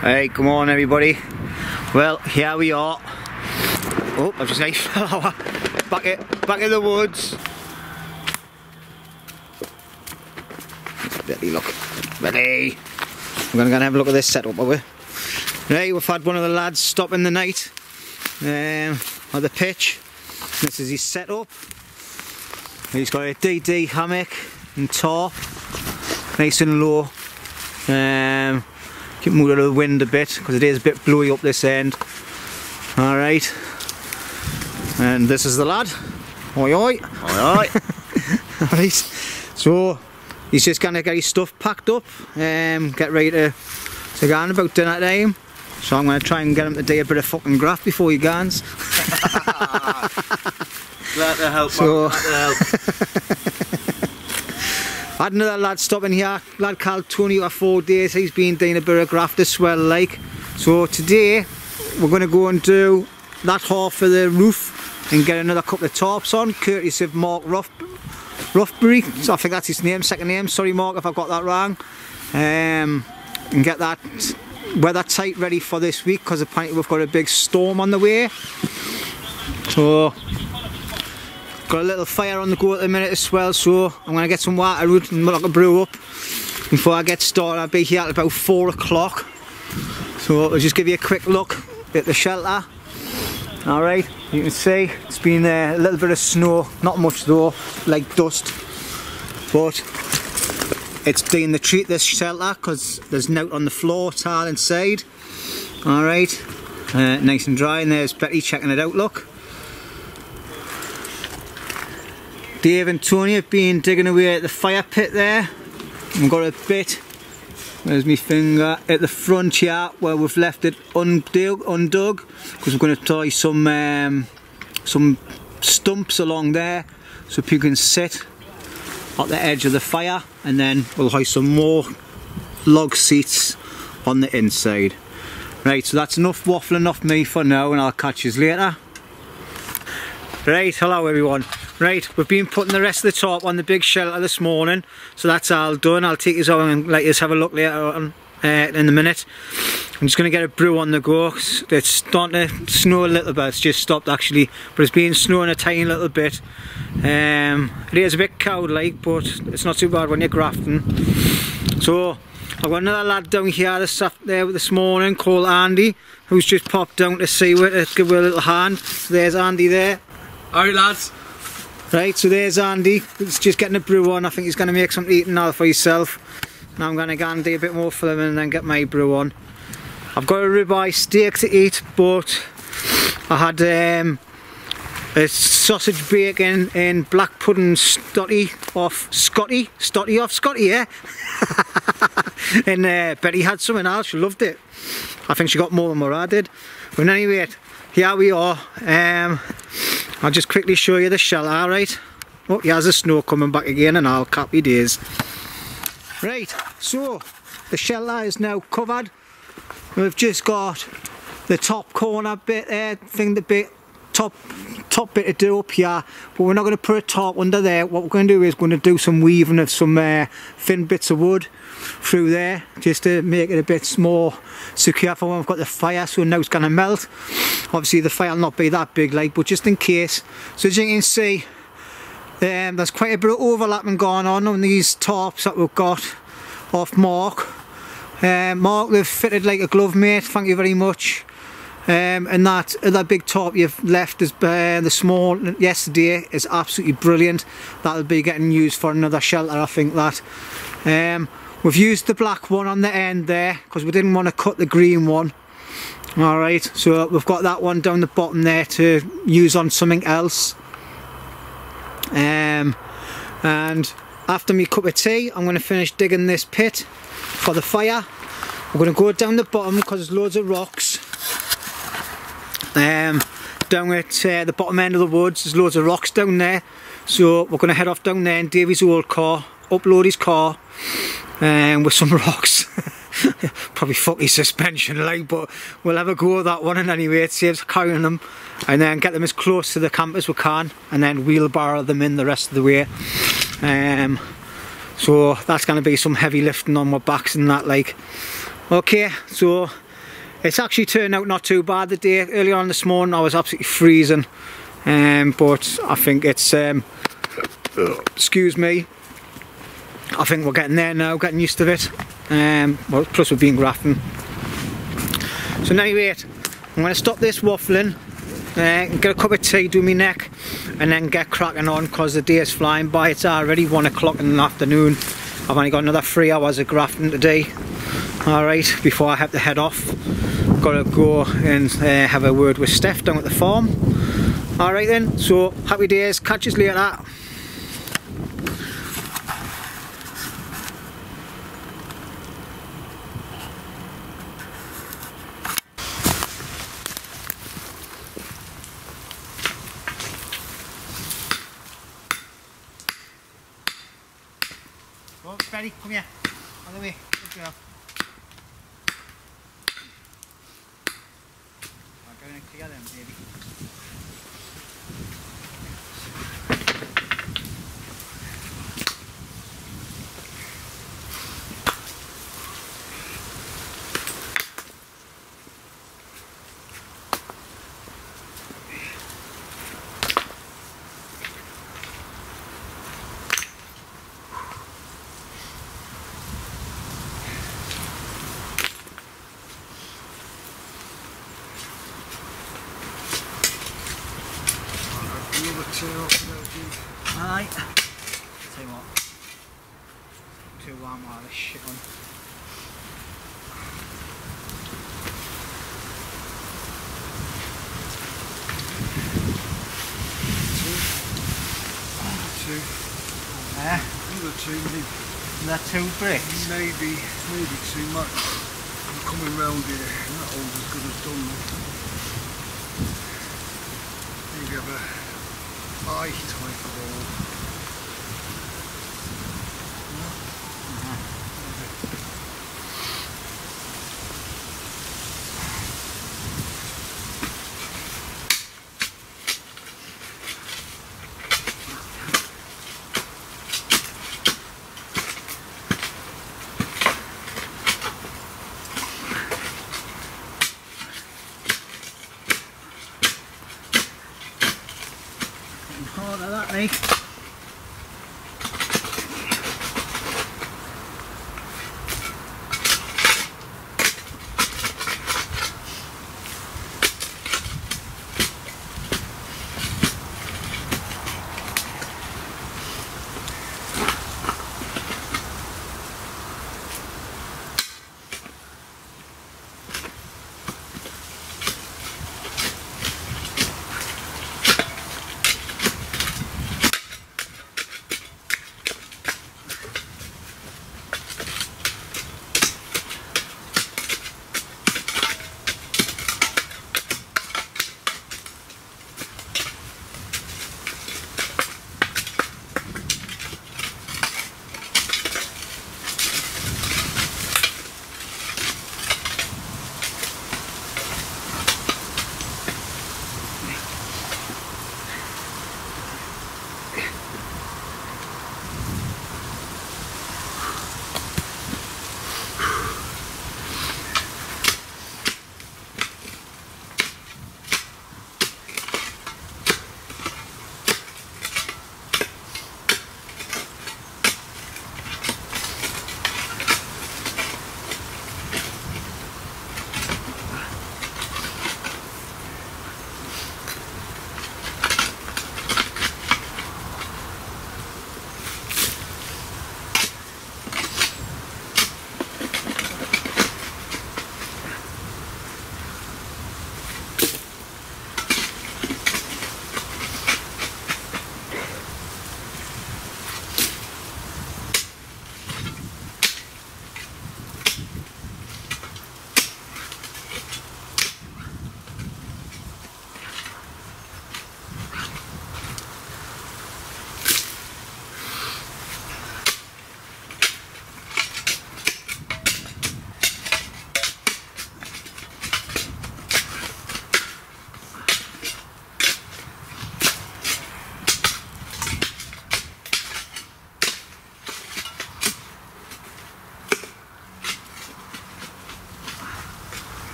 Hey, come on everybody. Well, here we are. Oh, I've just ate flower. Back in the woods. Ready, look. Ready. We're going to go and have a look at this setup, are we? Right, we've had one of the lads stop in the night at the pitch. This is his setup. He's got a DD hammock and top, nice and low. Keep moving out of the wind a bit because it is a bit blowy up this end. Alright. And this is the lad. Oi oi. Oi oi. Alright. So he's just gonna get his stuff packed up, get ready to go on about dinner time. So I'm gonna try and get him to do a bit of fucking graft before he goes. Glad to help, so, glad to help. I had another lad stopping here, lad called Tony for 4 days. He's been doing a bit of graft as well, like. So today we're going to go and do that half of the roof and get another couple of tarps on, courtesy of Mark Roughbury. So I think that's his name, second name. Sorry Mark if I've got that wrong. And get that weather tight ready for this week because apparently we've got a big storm on the way. So got a little fire on the go at the minute as well, so I'm going to get some water out and lock a brew up before I get started. I'll be here at about 4 o'clock. So I'll just give you a quick look at the shelter. Alright, you can see it's been a little bit of snow, not much though, like dust. But it's been the treat, this shelter, because there's note on the floor, tile inside. Alright, nice and dry, and there's Betty checking it out, look. Dave and Tony have been digging away at the fire pit there. We've got a bit, where's my finger, at the front here where we've left it undug because we're going to tie some stumps along there so people can sit at the edge of the fire, and then we'll hoist some more log seats on the inside. Right, so that's enough waffling off me for now, and I'll catch you later. Right, hello everyone. Right, we've been putting the rest of the tarp on the big shelter this morning, so that's all done. I'll take you on and let you have a look later on in a minute. I'm just going to get a brew on the go. It's starting to snow a little bit. It's just stopped actually, but it's been snowing a tiny little bit. It is a bit cold-like, but it's not too bad when you're grafting. So I've got another lad down here this morning called Andy, who's just popped down to see her, to give her a little hand. So there's Andy there. Alright lads. Right, so there's Andy. He's just getting a brew on. I think he's going to make something to eat now for himself. Now I'm going to go and do a bit more for them and then get my brew on. I've got a ribeye steak to eat, but I had a sausage bacon and black pudding stotty off Scotty, yeah? And Betty had something else, she loved it. I think she got more than what I did. But anyway, here we are. I'll just quickly show you the shelter, alright? Oh, here's the snow coming back again and all happy days. Right, so the shelter is now covered. We've just got the top corner bit there, top bit to do up here, but we're not going to put a tarp under there. What we're going to do is going to do some weaving of some thin bits of wood through there, just to make it a bit more secure for when we've got the fire, so now it's going to melt. Obviously the fire will not be that big, like, but just in case. So as you can see, there's quite a bit of overlapping going on these tarps that we've got off Mark. Mark, they've fitted like a glove, mate, thank you very much. And that other big tarp you've left is yesterday is absolutely brilliant. That'll be getting used for another shelter, I think that. We've used the black one on the end there because we didn't want to cut the green one. Alright, so we've got that one down the bottom there to use on something else. And after my cup of tea, I'm going to finish digging this pit for the fire. We're going to go down the bottom because there's loads of rocks. Down at the bottom end of the woods, there's loads of rocks down there. So we're going to head off down there in Davy's old car, upload his car with some rocks. Probably fuck his suspension, like, but we'll have a go at that one, and anyway it saves carrying them, and then get them as close to the camp as we can, and then wheelbarrow them in the rest of the way. So that's going to be some heavy lifting on my backs and that, like. Okay, so It's actually turned out not too bad the day. Earlier on this morning I was absolutely freezing, but I think it's excuse me, I think we're getting there now, getting used to it. Well, plus we've been grafting. So anyway, I'm going to stop this waffling, get a cup of tea, do my neck, and then get cracking on because the day is flying by. It's already 1 o'clock in the afternoon. I've only got another 3 hours of grafting today. Alright, before I have to head off, got to go and have a word with Steph down at the farm. Alright then, so happy days, catch us later. Oh, Betty, come here. On the way. Good girl. I'll go next together, baby. Aye. Tell you what, too warm while this shit on. Two. There. Another 2, maybe. Is that 2 bricks? Maybe too much. I'm coming round here, and that hole's as good as done. Maybe have a eye type of hole. Harder that, mate.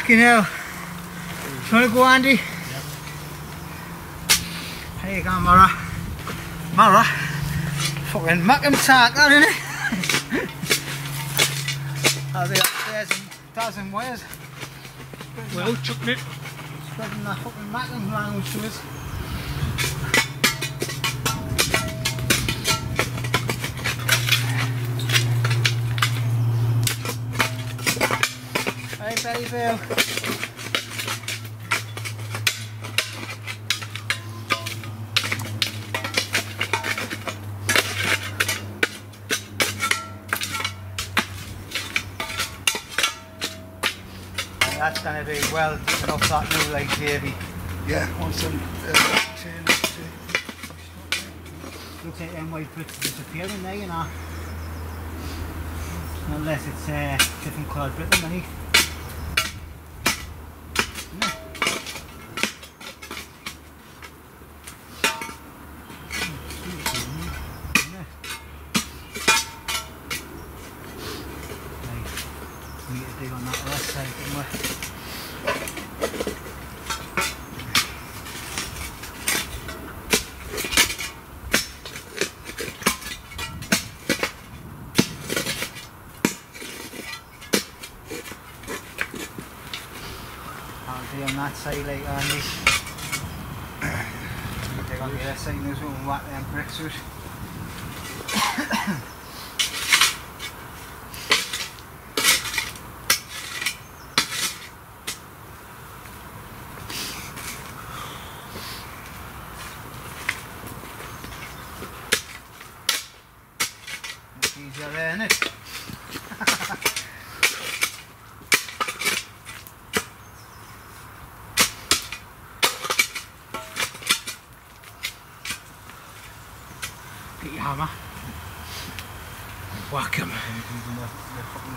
Fucking hell. You want to go, Andy? Yep. There you go, Mara. Mara? Fucking muck him tack, that, innit? I'll be upstairs and dozen wires. Well, chucking it. Spreading the fucking macking round to us. Hey, Betty Bill. That's going to do well taking off that new leg, Davey. Yeah, once I'm turn it Looks like them white bits disappearing there, you know. Unless it's different coloured bit underneath. We need to dig on that left side, don't we? I'll dig on that side like Andy. Dig on the other side and we'll whack them bricks out. Easier there, isn't it? Get your hammer. Whack him.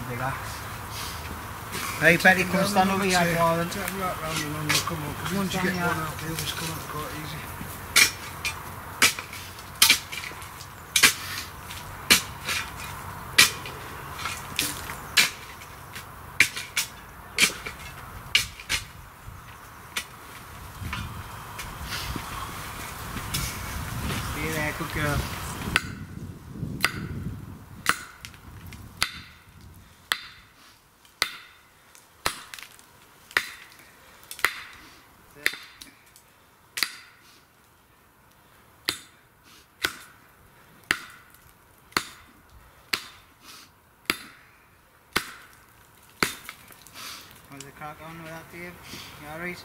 Big axe. Hey Betty, come stand over here, darling. Take him right round and on, come on, because once you get one out, the others come out quite easy. Stay there, good girl. What's the crack on with that, Dave? You alright?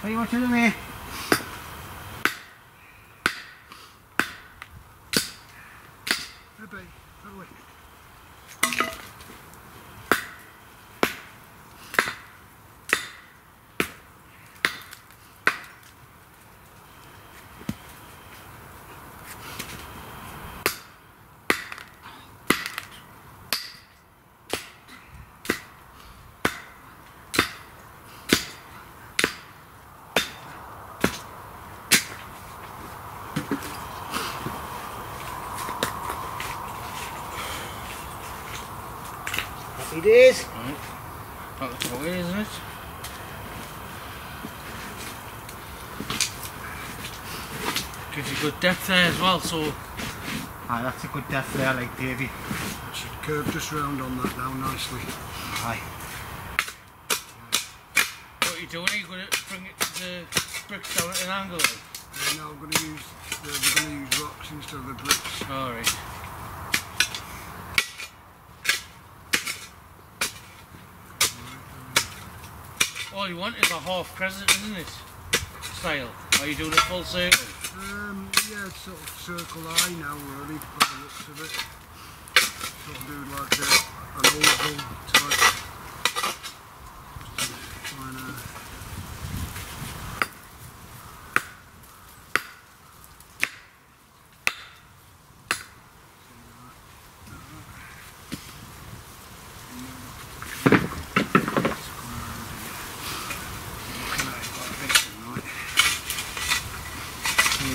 What are you watching with me? Bye-bye. Bye-bye. Happy days. Right. That's the way, isn't it? Gives you good depth there as well, so Aye, that's a good depth there, like Davey. It should curve just round on that now nicely. Aye. What are you doing? Are you going to bring it the bricks down at an angle? And now we're going to use rocks instead of the bricks. Alright. All you want is a half crescent, isn't it? Style. Are you doing a full circle? Yeah, it's sort of circle eye now really, by the looks of it. Sort of do like an oval type. Just trying to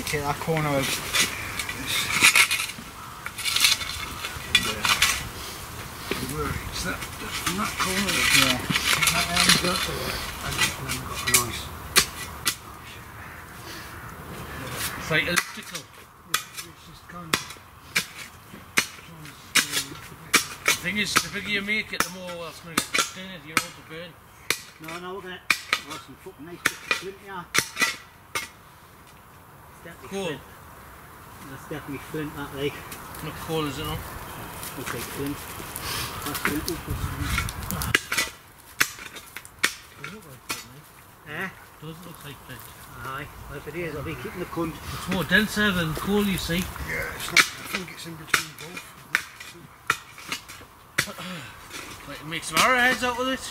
Take that corner out. where it's that from that corner. Yeah. That ends up and then got a nice. It's like elliptical. It's just kind of trying to The thing is, the bigger you make it, the more it's going to get stuck in it. You don't want to burn. No, we're gonna have some fucking nice bits of flint here. Cool. Flint. That's definitely flint, that like. Not cool, is it not? Looks like flint. That's flint. Does it look like flint, Eh? Does look like flint. Aye. Well, if it is, I'll be keeping the cunt. It's more denser than coal, you see. Yeah, it's not, I think it's in between both. Like, make some arrowheads out with it.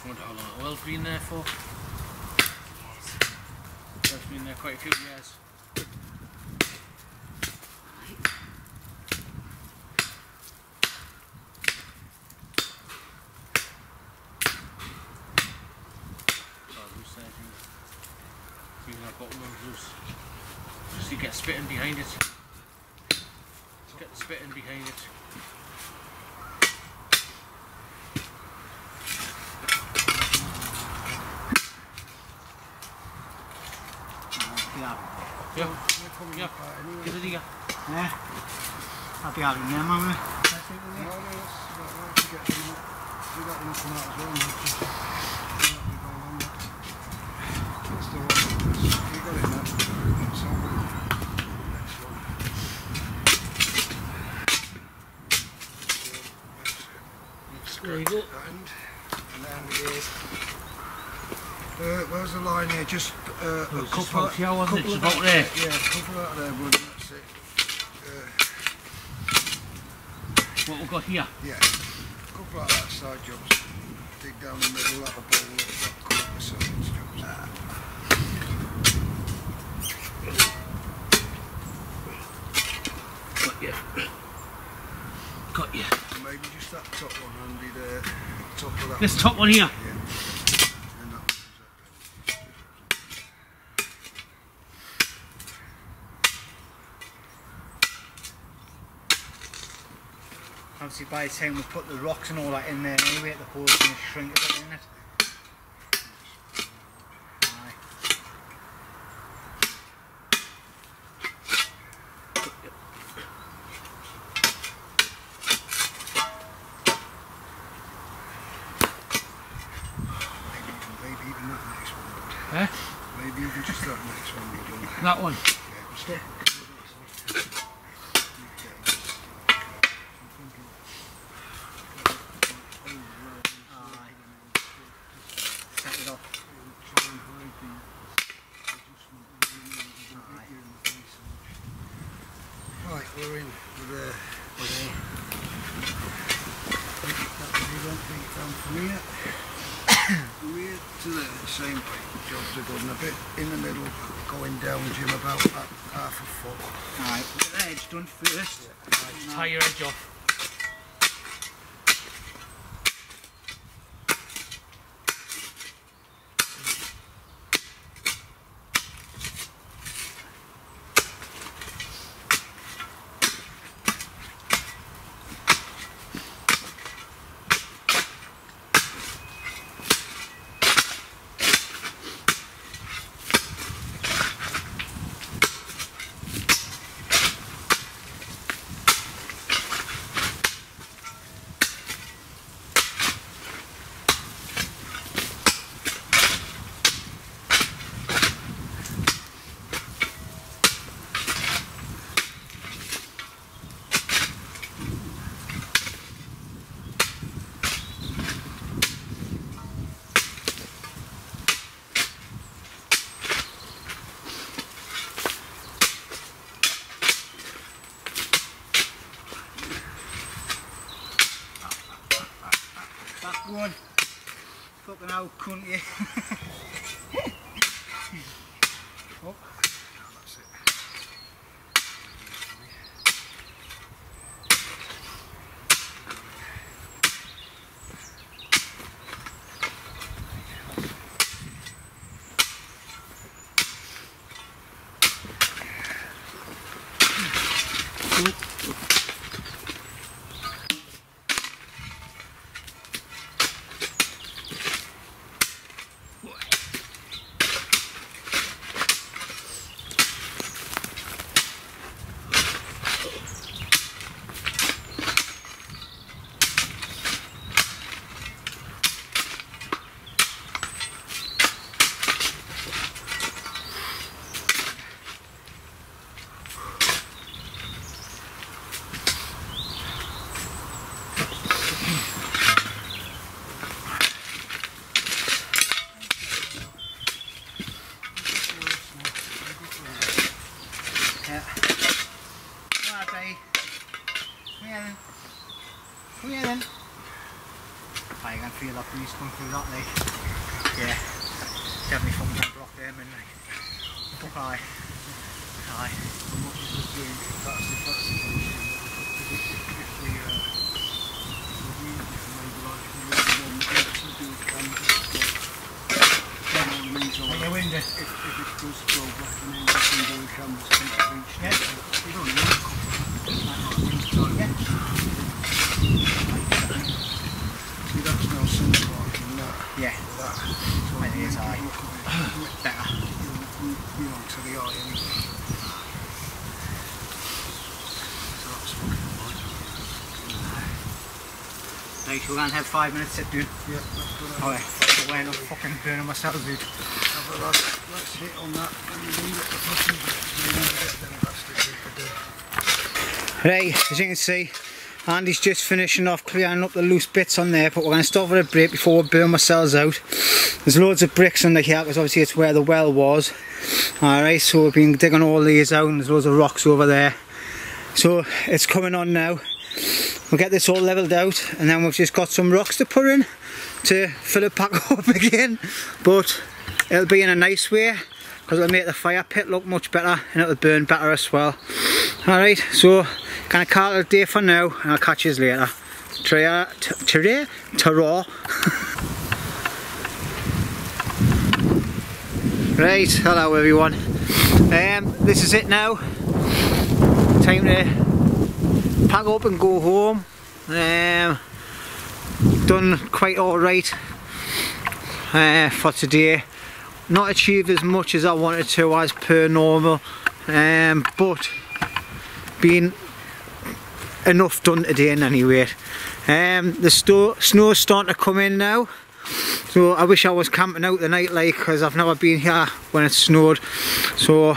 I wonder how long the oil's been there for. It's been there quite a few years. Loose there, using that bottom one loose. Just to get spitting behind it. Just get the spitting behind it. Yeah. Yeah. Give it a go. Yeah. I'll be having them, won't I? There you go. And then where's the line here? Just a couple about here, wasn't it? It's about there. Yeah, a couple out there, bud. That's it. What we've got here? Yeah, a couple out that side jumps. Dig down the middle, that'll bowl it, that'll come up the sides jumps. Got you. Got you. Maybe just that top one, Andy, there. Top of that This one. top one here. Yeah. And that one's Obviously by the time we put the rocks and all that in there anyway, the hole's going to shrink a bit, isn't it? Aye. maybe even that next one. Eh? Maybe even just that next one we've done. That one. Yeah, stop. Set it off. Right, we're in. We're there. We won't beat down from here. We're to there, the same way, jobs are good, and a bit in the middle, going down, Jim, about half a foot. Alright, get the edge done first. Yeah, Tie your edge off. One. Fucking hell, couldn't you? Oh. that's it. Yeah. Alright, Betty. Come here then. Come here then. Oh, you can feel that breeze coming through that, like. Yeah. Definitely fucking gonna block them in, like. Fuck aye. Aye. And what we was doing, that's the thing. If we maybe like if we really want to do a canvas, Make your window. if it does go back and then we can do a canvas and reach Yeah. we don't need a couple. Yeah. See, that's no sense like in that. Yeah. That. I think it's aye. Better. You know, to the eye anyway. So that's fucking good. Right, we're gonna have 5 minutes sit down. Yeah, that's good. Alright, so we're not fucking burning myself out. Let's hit on that and leave it the button. Get them bastards to do. Right, as you can see, Andy's just finishing off clearing up the loose bits on there, but we're going to stop for a break before we burn ourselves out. There's loads of bricks under here because obviously it's where the well was. Alright, so we've been digging all these out and there's loads of rocks over there. So it's coming on now. We'll get this all levelled out and then we've just got some rocks to put in to fill it back up again. But it'll be in a nice way because it'll make the fire pit look much better and it'll burn better as well. Alright, so gonna call it a day for now and I'll catch you later. Ta-ra. Right, hello everyone. This is it now. Time to pack up and go home. Done quite alright for today. Not achieved as much as I wanted to as per normal, but been enough done today in any rate. The snow's starting to come in now, so I wish I was camping out the night like, because I've never been here when it snowed. So,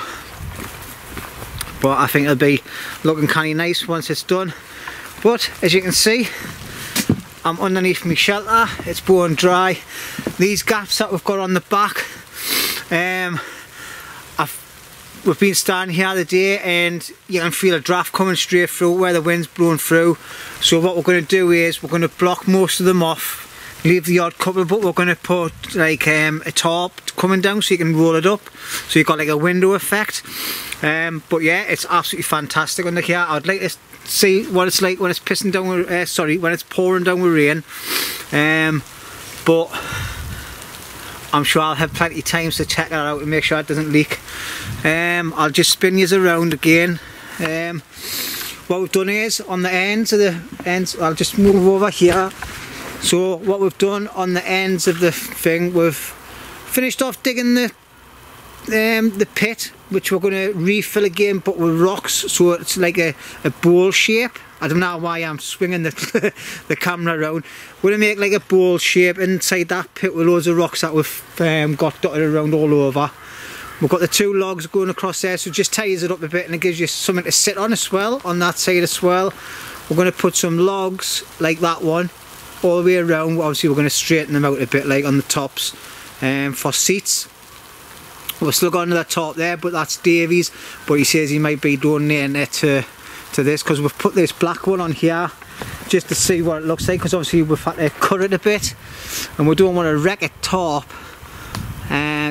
but I think it'll be looking kind of nice once it's done. But as you can see, I'm underneath my shelter, it's bone dry. These gaps that we've got on the back, we've been standing here the day and you can feel a draft coming straight through where the wind's blowing through. So what we're going to do is we're going to block most of them off leave the odd couple, but we're going to put like a tarp coming down so you can roll it up, so you've got like a window effect. But yeah, it's absolutely fantastic under here. I'd like to see what it's like when it's pissing down with, when it's pouring down with rain. But I'm sure I'll have plenty of times to check that out and make sure it doesn't leak. I'll just spin you around again. What we've done is on the ends of I'll just move over here. So what we've done on the ends of the thing, we've finished off digging the pit, which we're going to refill again, but with rocks, so it's like a bowl shape. I don't know why I'm swinging the camera around. We're going to make like a bowl shape inside that pit with loads of rocks that we've got dotted around all over. We've got the 2 logs going across there, so it just ties it up a bit and it gives you something to sit on as well, on that side as well. We're going to put some logs like that one all the way around. Obviously we're going to straighten them out a bit, like on the tops, for seats. We're still got another top there, but that's Davy's, but he says he might be donating it to this, because we've put this black one on here just to see what it looks like, because obviously we've had to cut it a bit and we don't want to wreck a top,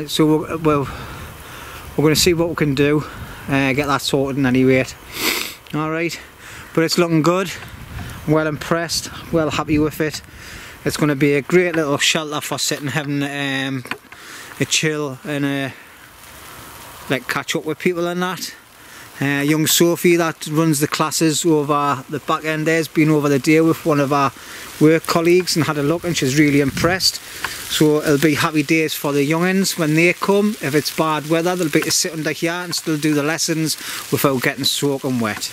so we're going to see what we can do, get that sorted in any rate. Alright, but it's looking good. I'm well impressed, well happy with it. It's going to be a great little shelter for sitting, having a chill and like catch up with people and that. Young Sophie that runs the classes over the back end there's been over the day with one of our work colleagues and had a look, and she's really impressed. So it'll be happy days for the young'uns when they come. If it's bad weather, they'll be to sit under here and still do the lessons without getting soaking wet.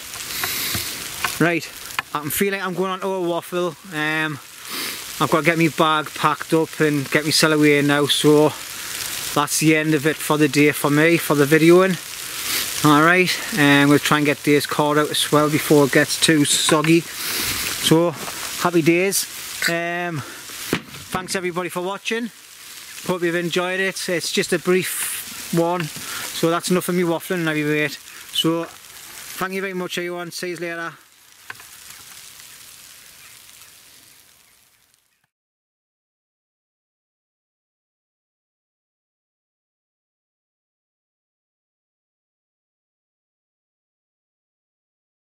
Right, I'm feeling I'm going on to a waffle. I've got to get my bag packed up and get myself away now, so that's the end of it for the day for me, for the videoing. Alright, and we'll try and get Dave's car out as well before it gets too soggy. So, happy days. Thanks everybody for watching. Hope you've enjoyed it. It's just a brief one, so that's enough of me waffling and every rate. So, thank you very much everyone. See you later.